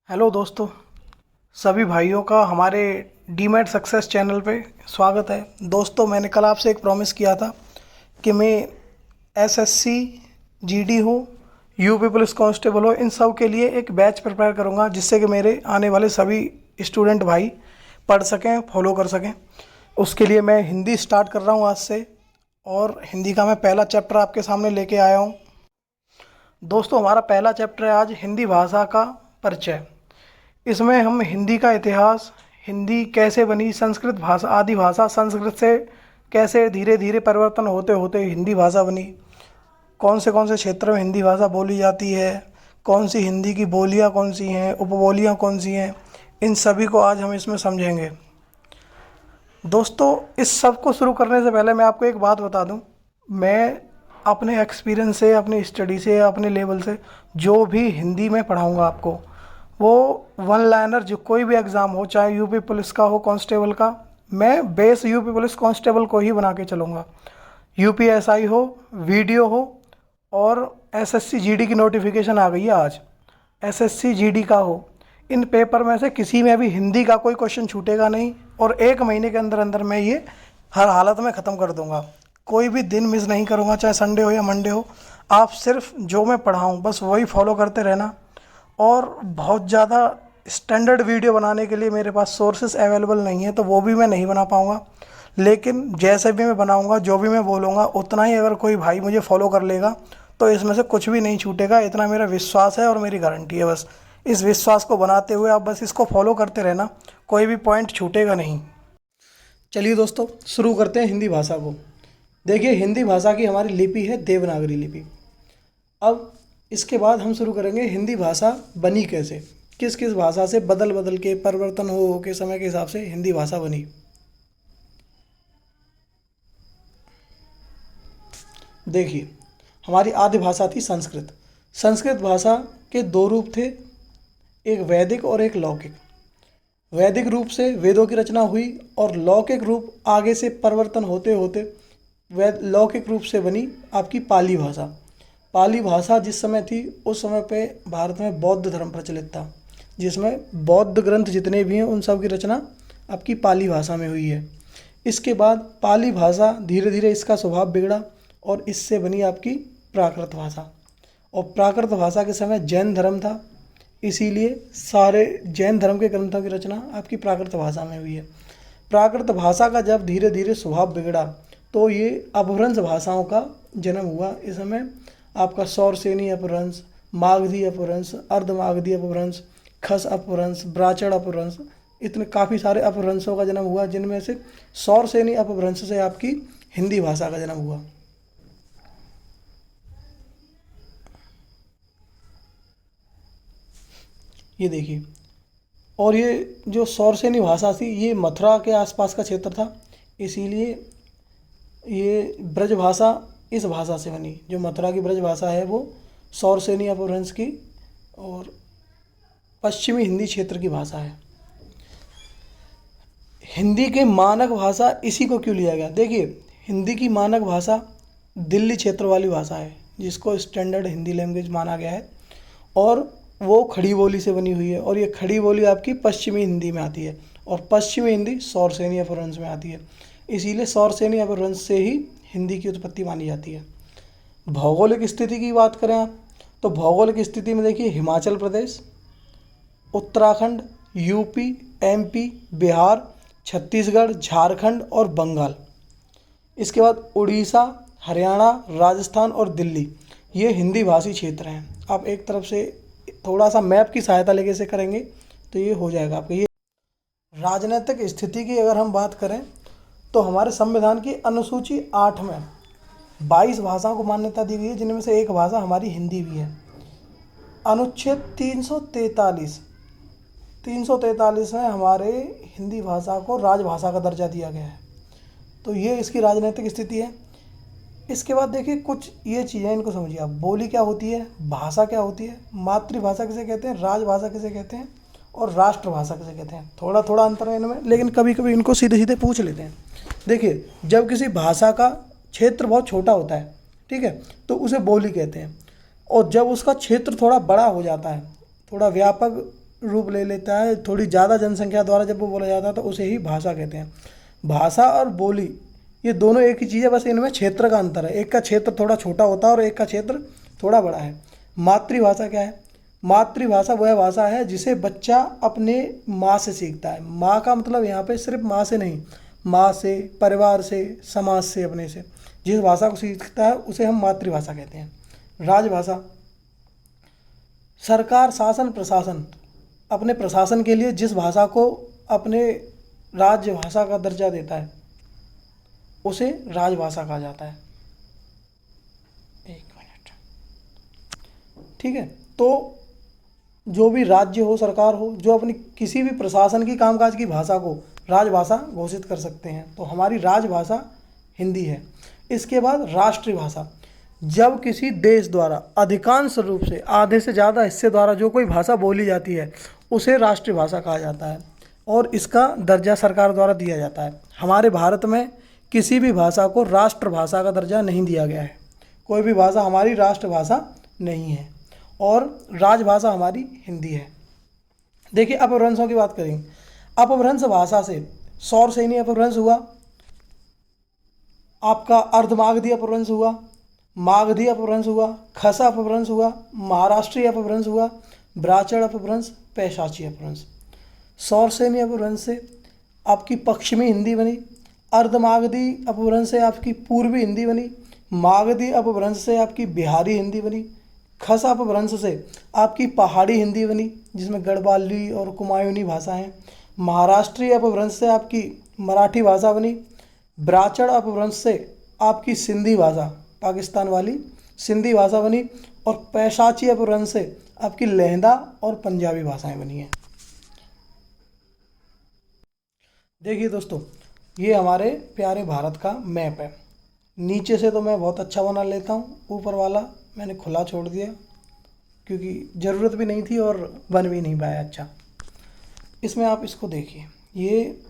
Hello दोस्तों, सभी भाइयों का हमारे डीमेट सक्सेस चैनल पे स्वागत है। दोस्तों, मैंने कल आपसे एक प्रॉमिस किया था कि मैं एसएससी, जीडी हो, यूपी पुलिस कांस्टेबल हो, इन सब के लिए एक बैच प्रिपेयर करूंगा जिससे कि मेरे आने वाले सभी स्टूडेंट भाई पढ़ सकें, फॉलो कर सकें। उसके लिए मैं हिंदी स्टार्ट कर रहा हूँ आज से, और हिंदी का मैं पहला चैप्टर आपके सामने लेके आया हूँ। दोस्तों, हमारा पहला चैप्टर है आज हिंदी भाषा का परिचय। इसमें हम हिंदी का इतिहास, हिंदी कैसे बनी, संस्कृत भाषा, आदि भाषा संस्कृत से कैसे धीरे धीरे परिवर्तन होते होते हिंदी भाषा बनी, कौन से क्षेत्र में हिंदी भाषा बोली जाती है, कौन सी हिंदी की बोलियाँ कौन सी हैं, उपबोलियाँ कौन सी हैं, इन सभी को आज हम इसमें समझेंगे। दोस्तों, इस सब को शुरू करने से पहले मैं आपको एक बात बता दूं। मैं अपने एक्सपीरियंस से, अपनी स्टडी से, अपने लेवल से जो भी हिंदी में पढ़ाऊंगा आपको, वो वन लाइनर, जो कोई भी एग्ज़ाम हो, चाहे यूपी पुलिस का हो, कांस्टेबल का, मैं बेस यूपी पुलिस कांस्टेबल को ही बना के चलूँगा। यूपीएसआई हो, वीडियो हो, और एसएससी जीडी की नोटिफिकेशन आ गई है आज, एसएससी जीडी का हो, इन पेपर में से किसी में भी हिंदी का कोई क्वेश्चन छूटेगा नहीं। और एक महीने के अंदर अंदर मैं ये हर हालत में ख़त्म कर दूंगा। कोई भी दिन मिस नहीं करूंगा, चाहे संडे हो या मंडे हो। आप सिर्फ जो मैं पढ़ाऊँ बस वही फॉलो करते रहना। और बहुत ज़्यादा स्टैंडर्ड वीडियो बनाने के लिए मेरे पास सोर्सेस अवेलेबल नहीं है, तो वो भी मैं नहीं बना पाऊँगा। लेकिन जैसे भी मैं बनाऊँगा, जो भी मैं बोलूँगा, उतना ही अगर कोई भाई मुझे फॉलो कर लेगा तो इसमें से कुछ भी नहीं छूटेगा। इतना मेरा विश्वास है और मेरी गारंटी है। बस इस विश्वास को बनाते हुए आप बस इसको फॉलो करते रहना, कोई भी पॉइंट छूटेगा नहीं। चलिए दोस्तों, शुरू करते हैं हिंदी भाषा को। देखिए, हिंदी भाषा की हमारी लिपि है देवनागरी लिपि। अब इसके बाद हम शुरू करेंगे हिंदी भाषा बनी कैसे, किस किस भाषा से बदल बदल के, परिवर्तन हो के समय के हिसाब से हिंदी भाषा बनी। देखिए, हमारी आद्य भाषा थी संस्कृत। संस्कृत भाषा के दो रूप थे, एक वैदिक और एक लौकिक। वैदिक रूप से वेदों की रचना हुई, और लौकिक रूप आगे से परिवर्तन होते होते लौकिक रूप से बनी आपकी पाली भाषा। पाली भाषा जिस समय थी, उस समय पे भारत में बौद्ध धर्म प्रचलित था, जिसमें बौद्ध ग्रंथ जितने भी हैं उन सब की रचना आपकी पाली भाषा में हुई है। इसके बाद पाली भाषा धीरे धीरे इसका स्वभाव बिगड़ा, और इससे बनी आपकी प्राकृत भाषा। और प्राकृत भाषा के समय जैन धर्म था, इसीलिए सारे जैन धर्म के ग्रंथों की रचना आपकी प्राकृत भाषा में हुई है। प्राकृत भाषा का जब धीरे धीरे स्वभाव बिगड़ा, तो ये अपभ्रंश भाषाओं का जन्म हुआ। इस समय आपका सौरसेनी अपभ्रंश, मागधी अपभ्रंश, अर्धमागधी अपभ्रंश, खस अपभ्रंश, ब्राचड़ अपभ्रंश, इतने काफ़ी सारे अपभ्रंशों का जन्म हुआ, जिनमें से सौरसेनी अपभ्रंश से आपकी हिंदी भाषा का जन्म हुआ। ये देखिए, और ये जो सौरसेनी भाषा थी, ये मथुरा के आसपास का क्षेत्र था, इसीलिए ये ब्रज भाषा इस भाषा से बनी। जो मथुरा की ब्रज भाषा है वो सौरसेनी अपभ्रंश की और पश्चिमी हिंदी क्षेत्र की भाषा है। हिंदी के मानक भाषा इसी को क्यों लिया गया? देखिए, हिंदी की मानक भाषा दिल्ली क्षेत्र वाली भाषा है, जिसको स्टैंडर्ड हिंदी लैंग्वेज माना गया है, और वो खड़ी बोली से बनी हुई है। और ये खड़ी बोली आपकी पश्चिमी हिंदी में आती है, और पश्चिमी हिंदी सौरसेनी अपभ्रंश में आती है। इसीलिए सौरसेनी अपभ्रंश से ही हिंदी की उत्पत्ति मानी जाती है। भौगोलिक स्थिति की बात करें आप, तो भौगोलिक स्थिति में देखिए, हिमाचल प्रदेश, उत्तराखंड, यूपी, एमपी, बिहार, छत्तीसगढ़, झारखंड और बंगाल। इसके बाद उड़ीसा, हरियाणा, राजस्थान और दिल्ली, ये हिंदी भाषी क्षेत्र हैं। आप एक तरफ से थोड़ा सा मैप की सहायता लेके इसे करेंगे तो ये हो जाएगा आपका। ये राजनीतिक स्थिति की अगर हम बात करें, तो हमारे संविधान की अनुसूची 8 में 22 भाषाओं को मान्यता दी गई है, जिनमें से एक भाषा हमारी हिंदी भी है। अनुच्छेद 343 में हमारे हिंदी भाषा को राजभाषा का दर्जा दिया गया है। तो ये इसकी राजनीतिक स्थिति है। इसके बाद देखिए, कुछ ये चीज़ें इनको समझिए आप। बोली क्या होती है, भाषा क्या होती है, मातृभाषा किसे कहते हैं, राजभाषा किसे कहते हैं, और राष्ट्रभाषा किसे कहते हैं। थोड़ा थोड़ा अंतर है इनमें, लेकिन कभी कभी इनको सीधे सीधे पूछ लेते हैं। देखिए, जब किसी भाषा का क्षेत्र बहुत छोटा होता है, ठीक है, तो उसे बोली कहते हैं। और जब उसका क्षेत्र थोड़ा बड़ा हो जाता है, थोड़ा व्यापक रूप ले लेता है, थोड़ी ज़्यादा जनसंख्या द्वारा जब वो बोला जाता है तो उसे ही भाषा कहते हैं। भाषा और बोली ये दोनों एक ही चीज़ है, बस इनमें क्षेत्र का अंतर है, एक का क्षेत्र थोड़ा छोटा होता है और एक का क्षेत्र थोड़ा बड़ा है। मातृभाषा क्या है? मातृभाषा वह भाषा है जिसे बच्चा अपने माँ से सीखता है। माँ का मतलब यहाँ पे सिर्फ माँ से नहीं, माँ से, परिवार से, समाज से, अपने से जिस भाषा को सीखता है उसे हम मातृभाषा कहते हैं। राजभाषा, सरकार, शासन, प्रशासन अपने प्रशासन के लिए जिस भाषा को अपने राज्य भाषा का दर्जा देता है उसे राजभाषा कहा जाता है। एक मिनट, ठीक है। तो जो भी राज्य हो, सरकार हो, जो अपनी किसी भी प्रशासन की कामकाज की भाषा को राजभाषा घोषित कर सकते हैं, तो हमारी राजभाषा हिंदी है। इसके बाद राष्ट्रीय भाषा, जब किसी देश द्वारा अधिकांश रूप से आधे से ज़्यादा हिस्से द्वारा जो कोई भाषा बोली जाती है उसे राष्ट्रीय भाषा कहा जाता है और इसका दर्जा सरकार द्वारा दिया जाता है। हमारे भारत में किसी भी भाषा को राष्ट्रभाषा का दर्जा नहीं दिया गया है, कोई भी भाषा हमारी राष्ट्रभाषा नहीं है और राजभाषा हमारी हिंदी है। देखिए अपभ्रंशों की बात करेंगे। अपभ्रंश भाषा से सौरसेनी अपभ्रंश हुआ, आपका अर्धमागधी अपभ्रंश हुआ, मागधी अपभ्रंश हुआ, खसा अपभ्रंश हुआ, महाराष्ट्रीय अपभ्रंश हुआ, ब्राह्मण अपभ्रंश, पैशाची अपभ्रंश। सौरसेनी अपभ्रंश से आपकी पश्चिमी हिंदी बनी, अर्धमागधी अपभ्रंश से आपकी पूर्वी हिंदी बनी, मागधी अपभ्रंश से आपकी बिहारी हिंदी बनी, खस अपभ्रंश से आपकी पहाड़ी हिंदी बनी जिसमें गढ़वाली और कुमायूनी भाषा हैं, महाराष्ट्रीय अपभ्रंश से आपकी मराठी भाषा बनी, ब्राह्मण अपभ्रंश से आपकी सिंधी भाषा, पाकिस्तान वाली सिंधी भाषा बनी और पैशाची अपभ्रंश से आपकी लहंदा और पंजाबी भाषाएं बनी हैं। देखिए दोस्तों, ये हमारे प्यारे भारत का मैप है। नीचे से तो मैं बहुत अच्छा बना लेता हूँ, ऊपर वाला मैंने खुला छोड़ दिया क्योंकि ज़रूरत भी नहीं थी और बन भी नहीं पाया अच्छा। इसमें आप इसको देखिए, ये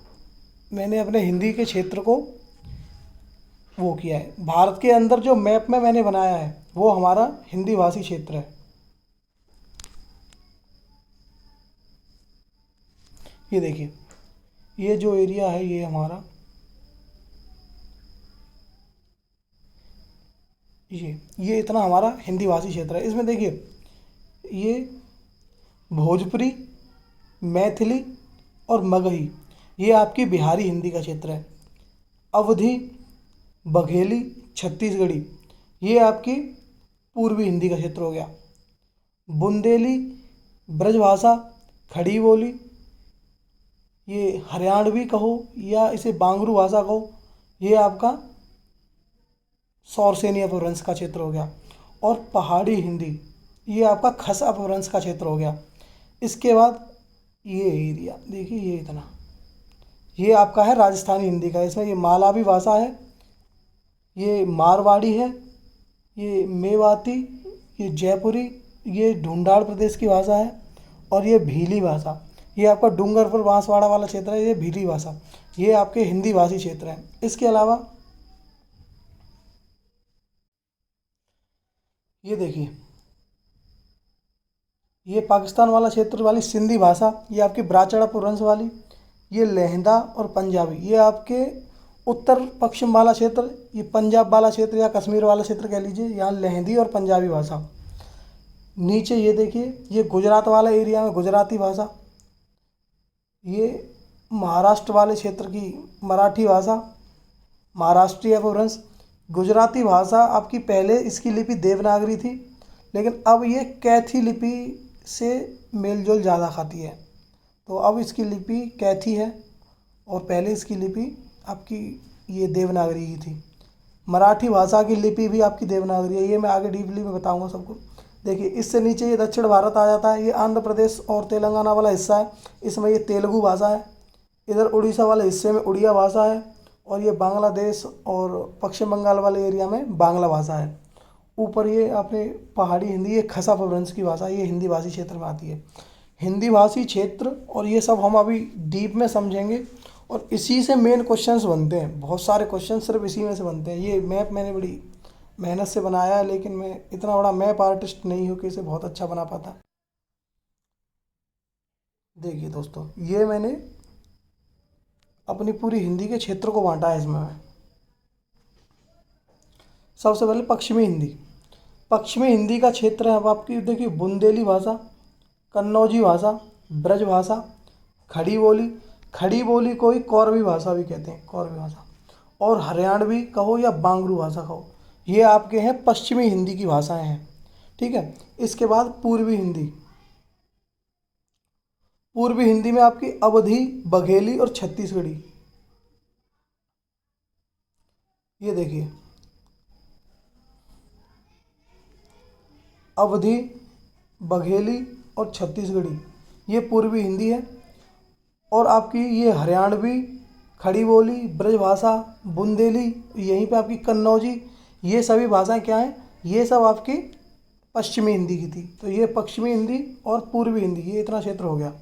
मैंने अपने हिंदी के क्षेत्र को वो किया है। भारत के अंदर जो मैप में मैंने बनाया है वो हमारा हिंदी भाषी क्षेत्र है। ये देखिए, ये जो एरिया है ये हमारा, ये इतना हमारा हिंदी भाषी क्षेत्र है। इसमें देखिए, ये भोजपुरी, मैथिली और मगही ये आपकी बिहारी हिंदी का क्षेत्र है। अवधी, बघेली, छत्तीसगढ़ी ये आपकी पूर्वी हिंदी का क्षेत्र हो गया। बुंदेली, ब्रजभाषा, खड़ी बोली, ये हरियाणवी कहो या इसे बांगरू भाषा कहो, ये आपका सौरसेनी अपभ्रंश का क्षेत्र हो गया। और पहाड़ी हिंदी ये आपका खस अपभ्रंश का क्षेत्र हो गया। इसके बाद ये एरिया देखिए, ये इतना, ये आपका है राजस्थानी हिंदी का। इसमें ये मालावी भाषा है, ये मारवाड़ी है, ये मेवाती, ये जयपुरी, ये ढूंढाड़ प्रदेश की भाषा है और ये भीली भाषा, ये आपका डूंगरपुर बांसवाड़ा वाला क्षेत्र है, ये भीली भाषा, ये आपके हिंदी भाषी क्षेत्र हैं। इसके अलावा ये देखिए, ये पाकिस्तान वाला क्षेत्र वाली सिंधी भाषा, ये आपकी ब्राह्मण अपभ्रंश वाली, ये लहंदा और पंजाबी ये आपके उत्तर पश्चिम वाला क्षेत्र, ये पंजाब वाला क्षेत्र या कश्मीर वाला क्षेत्र कह लीजिए, यहाँ लहंदी और पंजाबी भाषा। नीचे ये देखिए, ये गुजरात वाला एरिया में गुजराती भाषा, ये महाराष्ट्र वाले क्षेत्र की मराठी भाषा, महाराष्ट्रीय अपभ्रंश। गुजराती भाषा आपकी पहले इसकी लिपि देवनागरी थी, लेकिन अब ये कैथी लिपि से मेल जोल ज़्यादा खाती है, तो अब इसकी लिपि कैथी है और पहले इसकी लिपि आपकी ये देवनागरी की थी। मराठी भाषा की लिपि भी आपकी देवनागरी है, ये मैं आगे डीपली में बताऊंगा सबको। देखिए, इससे नीचे ये दक्षिण भारत आ जाता है, ये आंध्र प्रदेश और तेलंगाना वाला हिस्सा है, इसमें ये तेलुगु भाषा है। इधर उड़ीसा वाले हिस्से में उड़िया भाषा है और ये बांग्लादेश और पश्चिम बंगाल वाले एरिया में बांग्ला भाषा है। ऊपर ये आपने पहाड़ी हिंदी, ये खसा अपभ्रंश की भाषा, ये हिंदी भाषी क्षेत्र में आती है। हिंदी भाषी क्षेत्र और ये सब हम अभी डीप में समझेंगे और इसी से मेन क्वेश्चंस बनते हैं, बहुत सारे क्वेश्चन सिर्फ इसी में से बनते हैं। ये मैप मैंने बड़ी मेहनत से बनाया है, लेकिन मैं इतना बड़ा मैप आर्टिस्ट नहीं हूँ कि इसे बहुत अच्छा बना पाता। देखिए दोस्तों, ये मैंने अपनी पूरी हिंदी के क्षेत्र को बांटा है इसमें मैं। सबसे पहले पश्चिमी हिंदी। पश्चिमी हिंदी का क्षेत्र है अब आपकी, देखिए, बुंदेली भाषा, कन्नौजी भाषा, ब्रज भाषा, खड़ी बोली। खड़ी बोली को ही कौरवी भाषा भी कहते हैं, कौरवी भाषा, और हरियाणवी कहो या बांगरू भाषा कहो, ये आपके हैं पश्चिमी हिंदी की भाषाएं हैं। ठीक है। इसके बाद पूर्वी हिंदी। पूर्वी हिंदी में आपकी अवधी, बघेली और छत्तीसगढ़ी। ये देखिए, अवधी, बघेली और छत्तीसगढ़ी, ये पूर्वी हिंदी है। और आपकी ये हरियाणवी, खड़ी बोली, ब्रजभाषा, बुंदेली, यहीं पे आपकी कन्नौजी, ये सभी भाषाएं क्या हैं, ये सब आपकी पश्चिमी हिंदी की थी। तो ये पश्चिमी हिंदी और पूर्वी हिंदी, ये इतना क्षेत्र हो गया।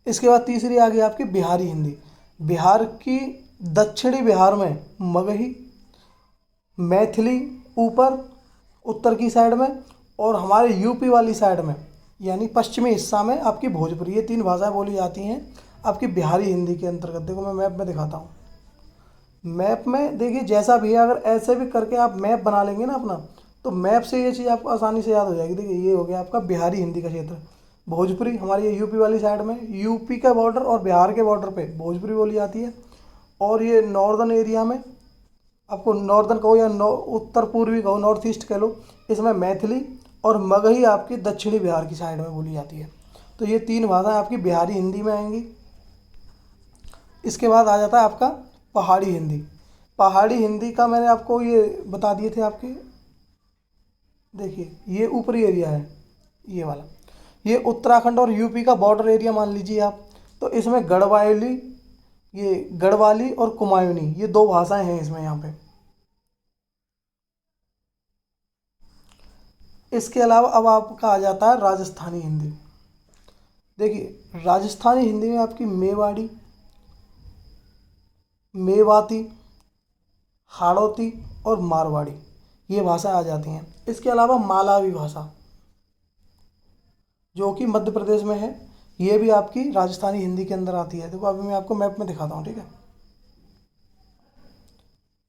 इसके बाद तीसरी आ गई आपकी बिहारी हिंदी। बिहार की दक्षिणी बिहार में मगही, मैथिली ऊपर उत्तर की साइड में, और हमारे यूपी वाली साइड में यानी पश्चिमी हिस्सा में आपकी भोजपुरी, ये तीन भाषाएं बोली जाती हैं आपकी बिहारी हिंदी के अंतर्गत। देखो मैं मैप में दिखाता हूँ। मैप में देखिए जैसा भी है, अगर ऐसे भी करके आप मैप बना लेंगे ना अपना, तो मैप से ये चीज़ आपको आसानी से याद हो जाएगी। देखिए ये हो गया आपका बिहारी हिंदी का क्षेत्र। भोजपुरी हमारी ये यूपी वाली साइड में, यूपी का बॉर्डर और बिहार के बॉर्डर पे भोजपुरी बोली जाती है। और ये नॉर्दर्न एरिया में, आपको नॉर्दर्न कहो या उत्तर पूर्वी कहो, नॉर्थ ईस्ट कह लो, इसमें मैथिली और मगही आपकी दक्षिणी बिहार की साइड में बोली जाती है। तो ये तीन भाषाएं आपकी बिहारी हिंदी में आएंगी। इसके बाद आ जाता है आपका पहाड़ी हिंदी। पहाड़ी हिंदी का मैंने आपको ये बता दिए थे आपके, देखिए ये ऊपरी एरिया है ये वाला, ये उत्तराखंड और यूपी का बॉर्डर एरिया मान लीजिए आप। तो इसमें गढ़वाली, ये गढ़वाली और कुमायूनी, ये दो भाषाएं हैं इसमें यहाँ पे। इसके अलावा अब आपका आ जाता है राजस्थानी हिंदी। देखिए राजस्थानी हिंदी में आपकी मेवाड़ी, मेवाती, हाड़ौती और मारवाड़ी, ये भाषा आ जाती हैं। इसके अलावा मालावी भाषा जो कि मध्य प्रदेश में है, ये भी आपकी राजस्थानी हिंदी के अंदर आती है। देखो अभी मैं आपको मैप में दिखाता हूँ, ठीक है।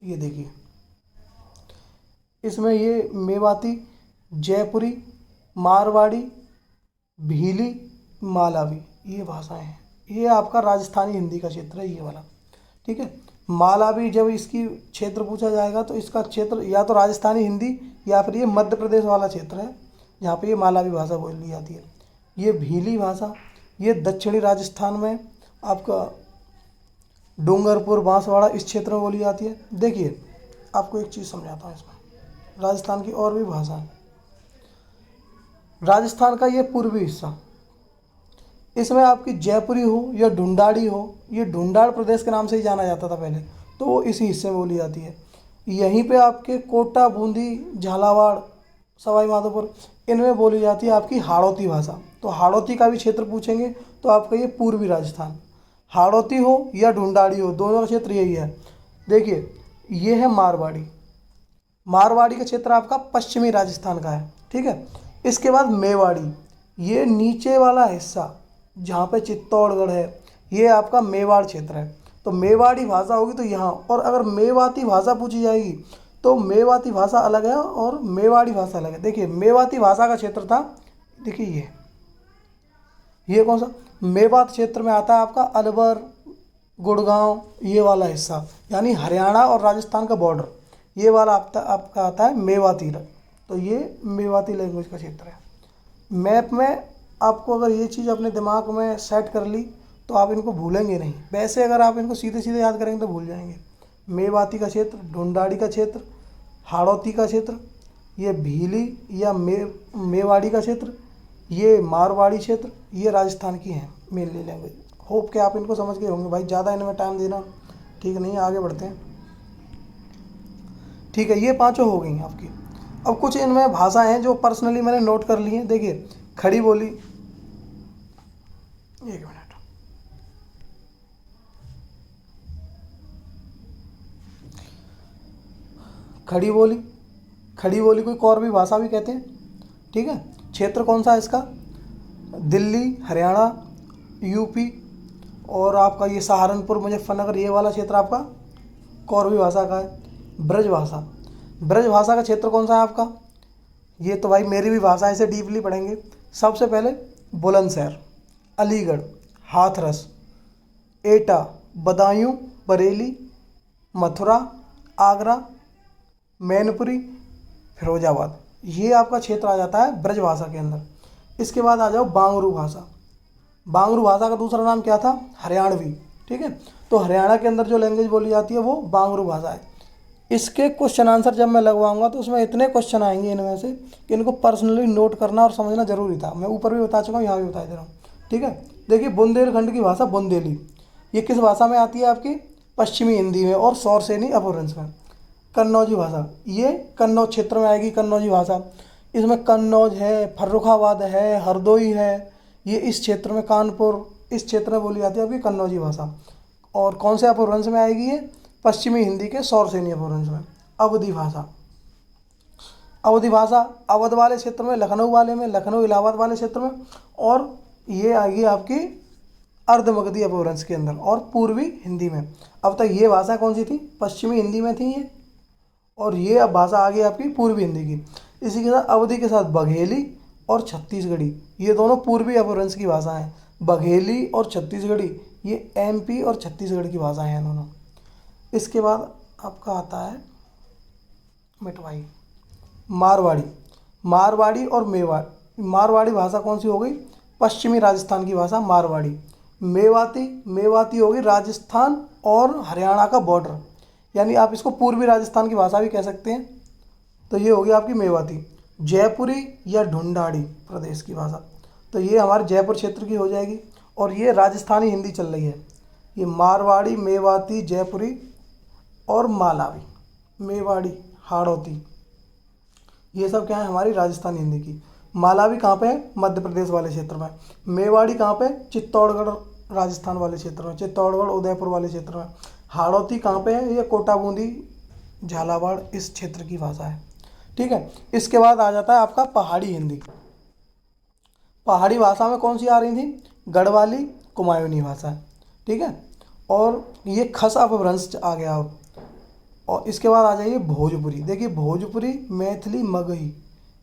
ये देखिए इसमें ये मेवाती, जयपुरी, मारवाड़ी, भीली, मालावी, ये भाषाएं हैं। ये आपका राजस्थानी हिंदी का क्षेत्र है ये वाला, ठीक है। मालावी जब इसकी क्षेत्र पूछा जाएगा तो इसका क्षेत्र या तो राजस्थानी हिंदी या फिर ये मध्य प्रदेश वाला क्षेत्र है जहाँ पे ये मालावी भाषा बोली जाती है। ये भीली भाषा, ये दक्षिणी राजस्थान में आपका डूंगरपुर, बांसवाड़ा, इस क्षेत्र में बोली जाती है। देखिए आपको एक चीज़ समझाता हूँ इसमें, राजस्थान की और भी भाषा है। राजस्थान का ये पूर्वी हिस्सा, इसमें आपकी जयपुरी हो या ढूंढाड़ी हो, ये ढूंढाड़ प्रदेश के नाम से ही जाना जाता था पहले, तो वो इसी हिस्से में बोली जाती है। यहीं पे आपके कोटा, बूंदी, झालावाड़, सवाई माधोपुर, इनमें बोली जाती है आपकी हाड़ौती भाषा। तो हाड़ौती का भी क्षेत्र पूछेंगे तो आपका ये पूर्वी राजस्थान, हाड़ौती हो या ढूंढाड़ी हो, दोनों का क्षेत्र यही है। देखिए ये है मारवाड़ी, मारवाड़ी का क्षेत्र आपका पश्चिमी राजस्थान का है, ठीक है। इसके बाद मेवाड़ी, ये नीचे वाला हिस्सा जहाँ पे चित्तौड़गढ़ है, ये आपका मेवाड़ क्षेत्र है। तो मेवाड़ी भाषा होगी तो यहाँ, और अगर मेवाती भाषा पूछी जाएगी तो मेवाती भाषा अलग है और मेवाड़ी भाषा अलग है। देखिए मेवाती भाषा का क्षेत्र था, देखिए ये कौन सा, मेवात क्षेत्र में आता है आपका अलवर, गुड़गांव, ये वाला हिस्सा, यानी हरियाणा और राजस्थान का बॉर्डर, ये वाला आपका आता है मेवाती। तो ये मेवाती लैंग्वेज का क्षेत्र है। मैप में आपको अगर ये चीज़ अपने दिमाग में सेट कर ली तो आप इनको भूलेंगे नहीं। वैसे अगर आप इनको सीधे सीधे याद करेंगे तो भूल जाएंगे। मेवाती का क्षेत्र, ढूंढाड़ी का क्षेत्र, हाड़ौती का क्षेत्र, ये भीली या मेवाड़ी का क्षेत्र, ये मारवाड़ी क्षेत्र, ये राजस्थान की हैं मेनली लैंग्वेज। होप कि आप इनको समझ गए होंगे भाई, ज़्यादा इनमें टाइम देना ठीक नहीं है। आगे बढ़ते हैं, ठीक है। ये पांचों हो गई आपकी। अब कुछ इनमें भाषा हैं जो पर्सनली मैंने नोट कर ली हैं। देखिए खड़ी बोली, एक मिनट, खड़ी बोली, खड़ी बोली कोई कौरवी भाषा भी कहते हैं। ठीक है। क्षेत्र कौन सा है इसका? दिल्ली, हरियाणा, यूपी और आपका ये सहारनपुर, मुजफ्फरनगर, ये वाला क्षेत्र आपका कौरवी भाषा का है। ब्रजभाषा, ब्रजभाषा का क्षेत्र कौन सा है आपका? ये तो भाई मेरी भी भाषा है, इसे डीपली पढ़ेंगे। सबसे पहले बुलंदशहर, अलीगढ़, हाथरस, एटा, बदायूं, बरेली, मथुरा, आगरा, मैनपुरी, फिरोजाबाद, ये आपका क्षेत्र आ जाता है ब्रजभाषा के अंदर। इसके बाद आ जाओ बांगरू भाषा। बांगरू भाषा का दूसरा नाम क्या था? हरियाणवी, ठीक है। तो हरियाणा के अंदर जो लैंग्वेज बोली जाती है वो बांगरू भाषा है। इसके क्वेश्चन आंसर जब मैं लगवाऊंगा तो उसमें इतने क्वेश्चन आएंगे इनमें से कि इनको पर्सनली नोट करना और समझना जरूरी था। मैं ऊपर भी बता चुका हूँ, यहाँ भी बता दे रहा हूँ, ठीक है। देखिए, बुंदेलखंड की भाषा बुंदेली, ये किस भाषा में आती है आपकी? पश्चिमी हिंदी में और सौरसेनी अपभ्रंश में। कन्नौजी भाषा, ये कन्नौज क्षेत्र में आएगी कन्नौजी भाषा। इसमें कन्नौज है, फर्रुखाबाद है, हरदोई है, ये इस क्षेत्र में, कानपुर, इस क्षेत्र में बोली जाती है आपकी कन्नौजी भाषा। और कौन से अपभ्रंश में आएगी ये? पश्चिमी हिंदी के सौरसेनी अपभ्रंश में। अवधी भाषा, अवधी भाषा अवध वाले क्षेत्र में, लखनऊ वाले में, लखनऊ इलाहाबाद वाले क्षेत्र में, और ये आएगी आपकी अर्धमगधी अपभ्रंश के अंदर और पूर्वी हिंदी में। अब तक ये भाषा कौन सी थी? पश्चिमी हिंदी में थी ये, और ये अब भाषा आ गई आपकी पूर्वी हिंदी की। इसी के साथ अवधी के साथ बघेली और छत्तीसगढ़ी, ये दोनों पूर्वी अपभ्रंश की भाषा हैं। बघेली और छत्तीसगढ़ी ये एमपी और छत्तीसगढ़ की भाषाएं हैं दोनों। इसके बाद आपका आता है मिटवाई, मारवाड़ी, मारवाड़ी और मेवाड़। मारवाड़ी भाषा कौन सी हो गई? पश्चिमी राजस्थान की भाषा मारवाड़ी। मेवाती, मेवाती होगी राजस्थान और हरियाणा का बॉर्डर, यानी आप इसको पूर्वी राजस्थान की भाषा भी कह सकते हैं। तो ये होगी आपकी मेवाती। जयपुरी या ढूंढाड़ी प्रदेश की भाषा, तो ये हमारे जयपुर क्षेत्र की हो जाएगी। और ये राजस्थानी हिंदी चल रही है, ये मारवाड़ी, मेवाती, जयपुरी और मालावी, मेवाड़ी, हाड़ौती, ये सब क्या है? हमारी राजस्थानी हिंदी की। मालावी कहाँ पे है? मध्य प्रदेश वाले क्षेत्र में। मेवाड़ी कहाँ पे? चित्तौड़गढ़ राजस्थान वाले क्षेत्र में, चित्तौड़गढ़ उदयपुर वाले क्षेत्र में। हाड़ौती कहाँ पे है? ये कोटा, बूंदी, झालावाड़, इस क्षेत्र की भाषा है, ठीक है। इसके बाद आ जाता है आपका पहाड़ी हिंदी। पहाड़ी भाषा में कौन सी आ रही थी? गढ़वाली, कुमायूनी भाषा, ठीक है। और ये खस अपभ्रंश आ गया अब। और इसके बाद आ जाइए भोजपुरी। देखिए, भोजपुरी, मैथिली, मगही,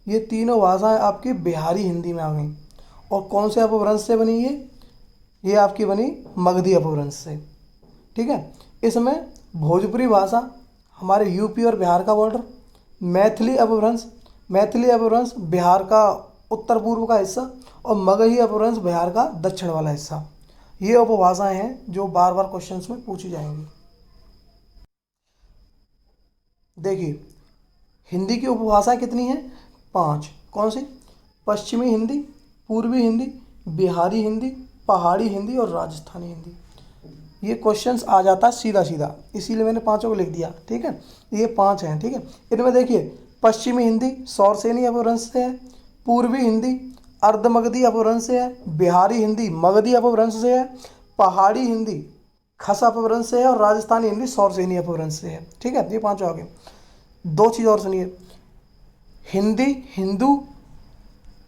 ये तीनों भाषाएं आपकी बिहारी हिंदी में आ गई। और कौन से अपभ्रंश से बनी ये आपकी बनी मगधी अपभ्रंश से, ठीक है। इसमें भोजपुरी भाषा हमारे यूपी और बिहार का बॉर्डर, मैथिली अपभ्रंश, मैथिली अपभ्रंश बिहार का उत्तर पूर्व का हिस्सा, और मगही अपभ्रंश बिहार का दक्षिण वाला हिस्सा। ये उपभाषाएं हैं जो बार बार क्वेश्चंस में पूछी जाएंगी। देखिए, हिंदी की उपभाषाएं कितनी हैं? 5। कौन सी? पश्चिमी हिंदी, पूर्वी हिंदी, बिहारी हिंदी, पहाड़ी हिंदी और राजस्थानी हिंदी। ये क्वेश्चंस आ जाता है सीधा सीधा, इसीलिए मैंने 5 को लिख दिया, ठीक है। ये 5 हैं, ठीक है। इनमें देखिए, पश्चिमी हिंदी सौरसेनी अपभ्रंश से है, पूर्वी हिंदी अर्धमगधी अपभ्रंश से है, बिहारी हिंदी मगधी अपभ्रंश से है, पहाड़ी हिंदी खस अपभ्रंश से है, और राजस्थानी हिंदी सौरसेनी अपभ्रंश से है, ठीक है। ये 5 आ गए। 2 चीज़ और सुनिए, हिंदी, हिंदू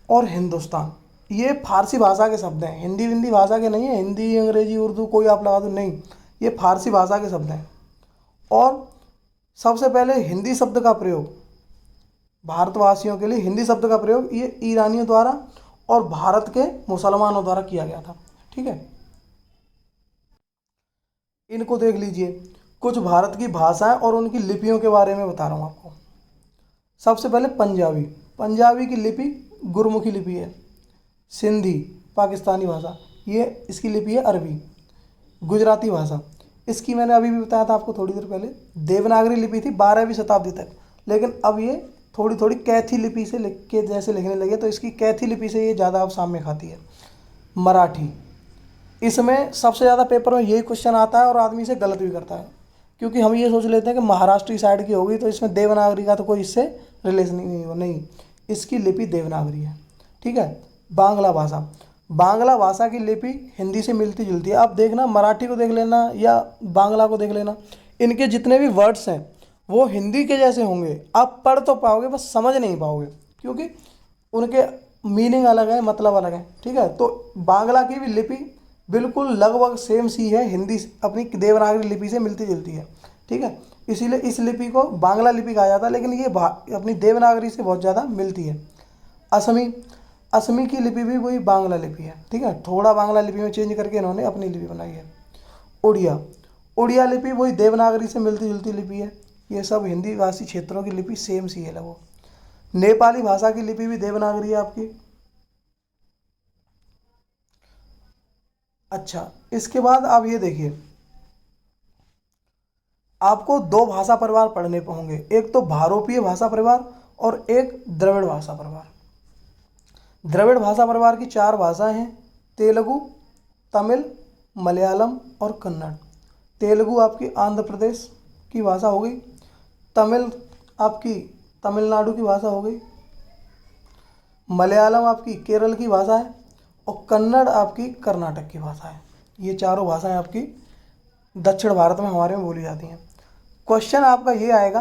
और हिंदुस्तान, ये फारसी भाषा के शब्द हैं, हिंदी हिंदी भाषा के नहीं है। हिंदी, अंग्रेजी, उर्दू कोई आप लगा दो, नहीं, ये फारसी भाषा के शब्द हैं। और सबसे पहले हिंदी शब्द का प्रयोग भारतवासियों के लिए, हिंदी शब्द का प्रयोग ये ईरानियों द्वारा और भारत के मुसलमानों द्वारा किया गया था, ठीक है। इनको देख लीजिए, कुछ भारत की भाषाएं और उनकी लिपियों के बारे में बता रहा हूँ आपको। सबसे पहले पंजाबी, पंजाबी की लिपि गुरमुखी लिपि है। सिंधी पाकिस्तानी भाषा, ये इसकी लिपि है अरबी। गुजराती भाषा, इसकी मैंने अभी भी बताया था आपको थोड़ी देर पहले, देवनागरी लिपि थी 12वीं शताब्दी तक, लेकिन अब ये थोड़ी थोड़ी कैथी लिपि से लिख के जैसे लिखने लगे, तो इसकी कैथी लिपि से ये ज़्यादा अब सामने खाती है। मराठी, इसमें सबसे ज़्यादा पेपर में यही क्वेश्चन आता है और आदमी इसे गलत भी करता है, क्योंकि हम ये सोच लेते हैं कि महाराष्ट्र साइड की होगी तो इसमें देवनागरी का तो कोई इससे रिलेशन नहीं हो, नहीं, इसकी लिपि देवनागरी है, ठीक है। बांग्ला भाषा, बांग्ला भाषा की लिपि हिंदी से मिलती जुलती है। आप देखना, मराठी को देख लेना या बांग्ला को देख लेना, इनके जितने भी वर्ड्स हैं वो हिंदी के जैसे होंगे, आप पढ़ तो पाओगे बस समझ नहीं पाओगे, क्योंकि उनके मीनिंग अलग है, मतलब अलग है, ठीक है। तो बांग्ला की भी लिपि बिल्कुल लगभग सेम सी है, हिंदी अपनी देवनागरी लिपि से मिलती जुलती है, ठीक है। इसीलिए इस लिपि को बांग्ला लिपि कहा जाता है, लेकिन ये अपनी देवनागरी से बहुत ज़्यादा मिलती है। असमी, असमी की लिपि भी वही बांग्ला लिपि है, ठीक है, थोड़ा बांग्ला लिपि में चेंज करके इन्होंने अपनी लिपि बनाई है। उड़िया, उड़िया लिपि वही देवनागरी से मिलती जुलती लिपि है। ये सब हिंदी भाषी क्षेत्रों की लिपि सेम सी है लगभग। नेपाली भाषा की लिपि भी देवनागरी है आपकी। अच्छा, इसके बाद आप ये देखिए, आपको दो भाषा परिवार पढ़ने होंगे, एक तो भारोपीय भाषा परिवार और एक द्रविड़ भाषा परिवार। द्रविड़ भाषा परिवार की चार भाषाएं हैं, तेलुगु, तमिल, मलयालम और कन्नड़। तेलुगु आपकी आंध्र प्रदेश की भाषा हो गई, तमिल आपकी तमिलनाडु की भाषा हो गई, मलयालम आपकी केरल की भाषा है और कन्नड़ आपकी कर्नाटक की भाषा है। ये चारों भाषाएं आपकी दक्षिण भारत में हमारे में बोली जाती हैं। क्वेश्चन आपका ये आएगा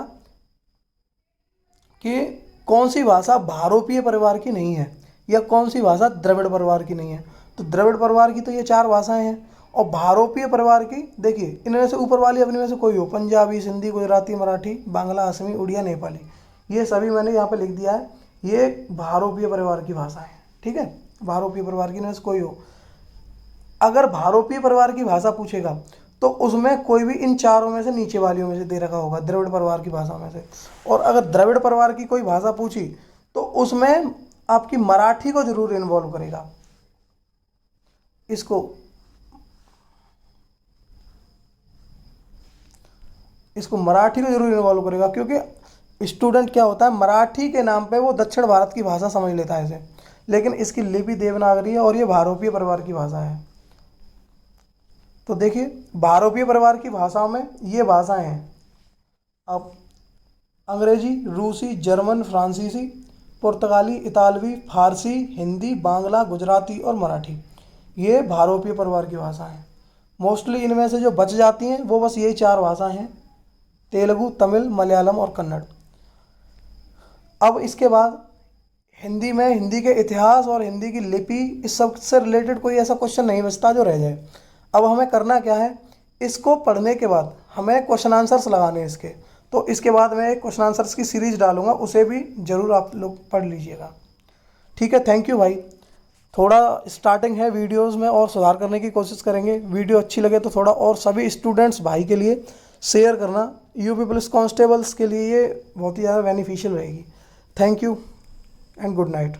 कि कौन सी भाषा भारोपीय परिवार की नहीं है या कौन सी भाषा द्रविड़ परिवार की नहीं है। तो द्रविड़ परिवार की तो ये चार भाषाएं हैं, और भारोपीय परिवार की देखिए इनमें से ऊपर वाली अपने में से कोई हो, पंजाबी, सिंधी, गुजराती, मराठी, बांग्ला, असमी, उड़िया, नेपाली, ये सभी मैंने यहाँ पे लिख दिया है, ये भारोपीय परिवार की भाषा है, ठीक है। भारोपीय परिवार की इनमें से कोई हो। अगर भारोपीय परिवार की भाषा पूछेगा तो उसमें कोई भी इन चारों में से नीचे वालियों में से दे रखा होगा, द्रविड़ परिवार की भाषा में से। और अगर द्रविड़ परिवार की कोई भाषा पूछी तो उसमें आपकी मराठी को जरूर इन्वॉल्व करेगा। इसको मराठी को जरूर इन्वॉल्व करेगा, क्योंकि स्टूडेंट क्या होता है, मराठी के नाम पे वो दक्षिण भारत की भाषा समझ लेता है इसे, लेकिन इसकी लिपि देवनागरी है और ये भारोपीय परिवार की भाषा है। तो देखिए भारोपीय परिवार की भाषाओं में ये भाषाएं हैं, अब अंग्रेजी, रूसी, जर्मन, फ्रांसीसी, पुर्तगाली, इतालवी, फारसी, हिंदी, बांग्ला, गुजराती और मराठी, ये भारोपीय परिवार की भाषाएं हैं। मोस्टली इनमें से जो बच जाती हैं वो बस यही चार भाषाएं हैं, तेलुगु, तमिल, मलयालम और कन्नड़। अब इसके बाद हिंदी में हिंदी के इतिहास और हिंदी की लिपि, इस सब से रिलेटेड कोई ऐसा क्वेश्चन नहीं बचता जो रह जाए। अब हमें करना क्या है, इसको पढ़ने के बाद हमें क्वेश्चन आंसर्स लगाने हैं इसके। तो इसके बाद मैं एक क्वेश्चन आंसर्स की सीरीज डालूंगा, उसे भी ज़रूर आप लोग पढ़ लीजिएगा, ठीक है। थैंक यू भाई। थोड़ा स्टार्टिंग है, वीडियोस में और सुधार करने की कोशिश करेंगे। वीडियो अच्छी लगे तो थोड़ा और सभी स्टूडेंट्स भाई के लिए शेयर करना, यूपी पुलिस कांस्टेबल्स के लिए ये बहुत ही ज़्यादा बेनिफिशियल रहेगी। Thank you and good night.